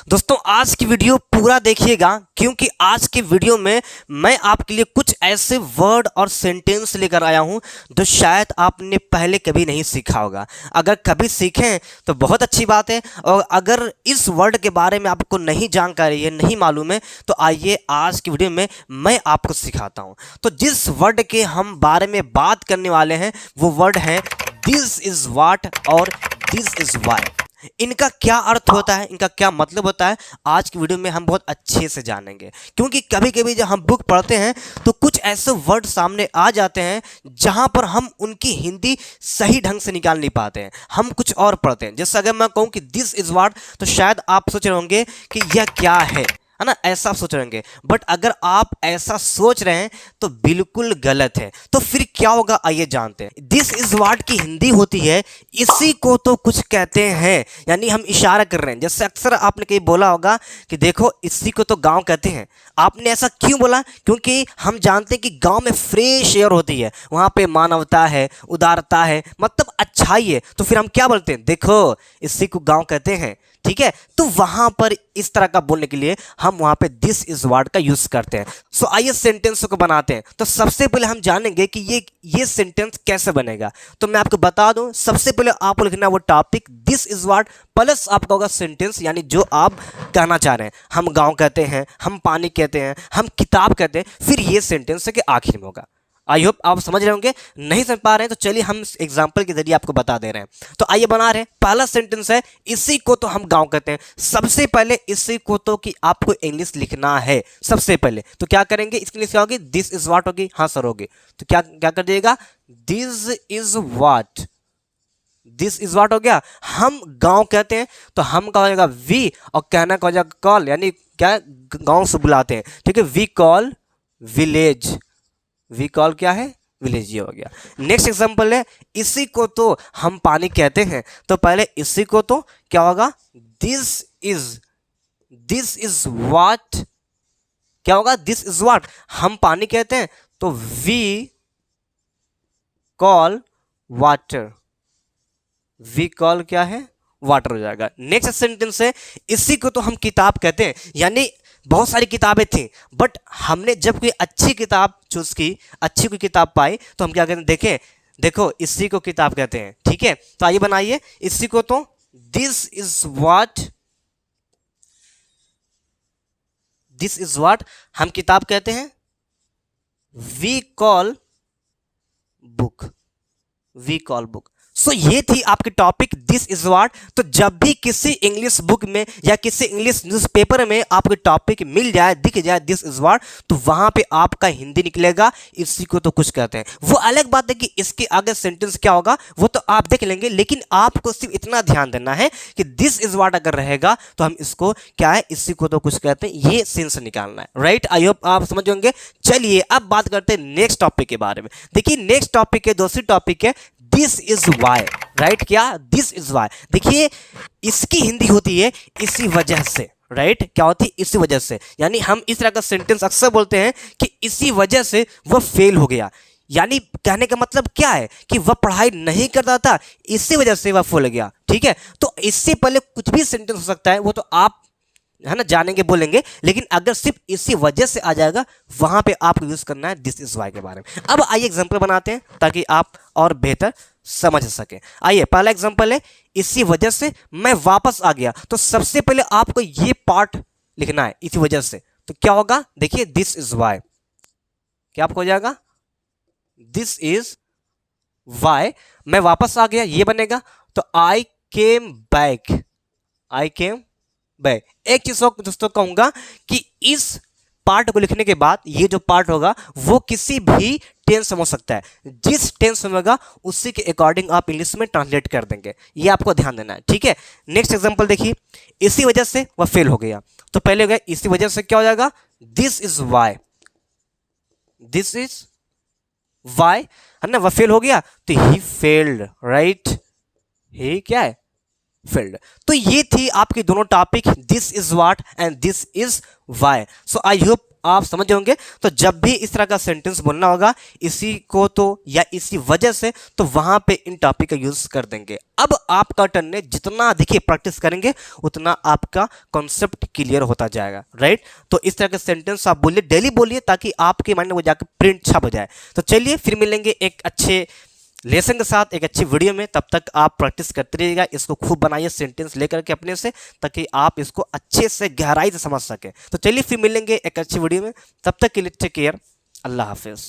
दोस्तों आज की वीडियो पूरा देखिएगा क्योंकि आज की वीडियो में मैं आपके लिए कुछ ऐसे वर्ड और सेंटेंस लेकर आया हूं जो शायद आपने पहले कभी नहीं सीखा होगा। अगर कभी सीखें तो बहुत अच्छी बात है, और अगर इस वर्ड के बारे में आपको नहीं जानकारी है, नहीं मालूम है, तो आइए आज की वीडियो में मैं आपको सिखाता हूं। तो जिस वर्ड के हम बारे में बात करने वाले हैं वो वर्ड है दिस इज व्हाट और दिस इज व्हाई। इनका क्या अर्थ होता है, इनका क्या मतलब होता है, आज की वीडियो में हम बहुत अच्छे से जानेंगे। क्योंकि कभी कभी जब हम बुक पढ़ते हैं तो कुछ ऐसे वर्ड सामने आ जाते हैं जहां पर हम उनकी हिंदी सही ढंग से निकाल नहीं पाते हैं, हम कुछ और पढ़ते हैं। जैसे अगर मैं कहूं कि दिस इज व्हाट, तो शायद आप सोच रहे होंगे कि यह क्या है ना, ऐसा सोच रहे होंगे। बट अगर आप ऐसा सोच रहे हैं तो बिल्कुल गलत है। तो फिर क्या होगा, आइए जानते हैं। दिस इज व्हाट की हिंदी होती है इसी को तो कुछ कहते हैं, यानी हम इशारा कर रहे हैं। जैसे अक्सर आपने कहीं बोला होगा कि देखो इसी को तो गांव कहते हैं। आपने ऐसा क्यों बोला? क्योंकि हम जानते हैं कि गांव में फ्रेश एयर होती है, वहां पे मानवता है, उदारता है, मतलब अच्छाई है। तो फिर हम क्या बोलते हैं, देखो इसी को गांव कहते हैं। ठीक है, तो वहां पर इस तरह का बोलने के लिए हम वहां पे दिस इज वर्ड का यूज करते हैं। सो आइए सेंटेंस को बनाते हैं। तो सबसे पहले हम जानेंगे कि ये सेंटेंस कैसे बनेगा। तो मैं आपको बता दूं, सबसे पहले आपको लिखना वो topic this is what plus आपका होगा सेंटेंस, यानी जो आप कहना चाह रहे हैं। हम गांव कहते हैं, हम पानी कहते हैं, हम किताब कहते हैं, फिर ये सेंटेंस के आखिर में होगा। आई होप आप समझ रहे होंगे। नहीं समझ पा रहे हैं तो चलिए हम एग्जाम्पल के जरिए आपको बता दे रहे हैं। तो आइए बना रहे हैं। पहला सेंटेंस है इसी को तो हम गांव कहते हैं। सबसे पहले इसी को तो की आपको इंग्लिश लिखना है सबसे पहले। तो क्या करेंगे, इसके लिए क्या होगी, दिस इज व्हाट होगी। हाँ सर होगी। तो क्या क्या कर दिएगा, this is what, this is what हो गया। हम गांव कहते हैं तो हम का हो जाएगा वी, और कहना का हो जाएगा कॉल, यानी क्या गांव से बुलाते हैं। ठीक है, we call village, we call क्या है, विलेज। ये हो गया। नेक्स्ट एग्जांपल है इसी को तो हम पानी कहते हैं। तो पहले इसी को तो क्या होगा, दिस इज व्हाट, क्या होगा, दिस इज व्हाट हम पानी कहते हैं। तो we call water, we call क्या है, वाटर हो जाएगा। नेक्स्ट सेंटेंस है इसी को तो हम किताब कहते हैं, यानी बहुत सारी किताबें थी बट हमने जब कोई अच्छी किताब चूज की, अच्छी कोई किताब पाई, तो हम क्या कहते हैं, देखें देखो इसी को किताब कहते हैं। ठीक है, तो आइए बनाइए इसी को तो दिस इज व्हाट हम किताब कहते हैं। We call book, we call book. So ये थी आपकी टॉपिक दिस इज व्हाट। तो जब भी किसी इंग्लिश बुक में या किसी इंग्लिश न्यूज़पेपर में आपको टॉपिक मिल जाए, दिख जाए दिस इज व्हाट, तो वहां पे आपका हिंदी निकलेगा इसी को तो कुछ कहते हैं। वो अलग बात है कि इसके आगे सेंटेंस क्या होगा वो तो आप देख लेंगे, लेकिन आपको सिर्फ इतना ध्यान देना है कि दिस इज व्हाट अगर रहेगा तो हम इसको क्या है, इसी को तो कुछ कहते हैं, ये सेंस निकालना है। राइट, आई होप आप समझ होंगे। चलिए अब बात करते हैं नेक्स्ट टॉपिक के बारे में। देखिए नेक्स्ट टॉपिक है, दूसरी टॉपिक है दिस इज वाई। राइट, क्या, दिस इज वाई। देखिए इसकी हिंदी होती है इसी वजह से। राइट, क्या होती है, इसी वजह से। यानी हम इस तरह का सेंटेंस अक्सर बोलते हैं कि इसी वजह से वह फेल हो गया। यानी कहने का मतलब क्या है कि वह पढ़ाई नहीं करता था, इसी वजह से वह फेल हो गया। ठीक है, तो इससे पहले कुछ भी सेंटेंस हो सकता है, वो तो आप है ना जानेंगे, बोलेंगे। लेकिन अगर सिर्फ इसी वजह से आ जाएगा, वहां पे आपको यूज करना है दिस इज वाई के बारे में। अब आइए एग्जांपल बनाते हैं ताकि आप और बेहतर समझ सके। आइए पहला एग्जांपल है इसी वजह से मैं वापस आ गया। तो सबसे पहले आपको ये पार्ट लिखना है, इसी वजह से। तो क्या होगा, देखिए दिस इज वाई, क्या आपको हो जाएगा, दिस इज वाई मैं वापस आ गया, ये बनेगा। तो आई केम बैक, आई केम बैक। एक चीज दोस्तों कहूंगा कि इस पार्ट को लिखने के बाद ये जो पार्ट होगा वो किसी भी टेंस में हो सकता है। जिस टेंस में होगा उसी के अकॉर्डिंग आप इंग्लिश में ट्रांसलेट कर देंगे, ये आपको ध्यान देना है। ठीक है, नेक्स्ट एग्जांपल देखिए इसी वजह से वह फेल हो गया। तो पहले हो गया इसी वजह से, क्या हो जाएगा, this is why, this is why है ना, वह फेल हो गया। तो ही फेल्ड, राइट, ही क्या है, फेल्ड। तो ये थी आपकी दोनों topic this is what and this is why. So I hope आप समझ होंगे। तो जब भी इस तरह का सेंटेंस बोलना होगा, इसी को तो या इसी वजह से, तो वहां पे इन टॉपिक का यूज कर देंगे। अब आपका टर्न है, जितना देखिए प्रैक्टिस करेंगे उतना आपका कॉन्सेप्ट क्लियर होता जाएगा, राइट। तो इस तरह के सेंटेंस आप बोलिए, डेली बोलिए, ताकि आपके माइंड में वो जाकर प्रिंट छप हो जाए। तो चलिए फिर मिलेंगे एक अच्छे लेसन के साथ, एक अच्छी वीडियो में। तब तक आप प्रैक्टिस करते रहिएगा, इसको खूब बनाइए सेंटेंस लेकर के अपने से, ताकि आप इसको अच्छे से गहराई से समझ सकें। तो चलिए फिर मिलेंगे एक अच्छी वीडियो में, तब तक के लिए टेक केयर, अल्लाह हाफिज।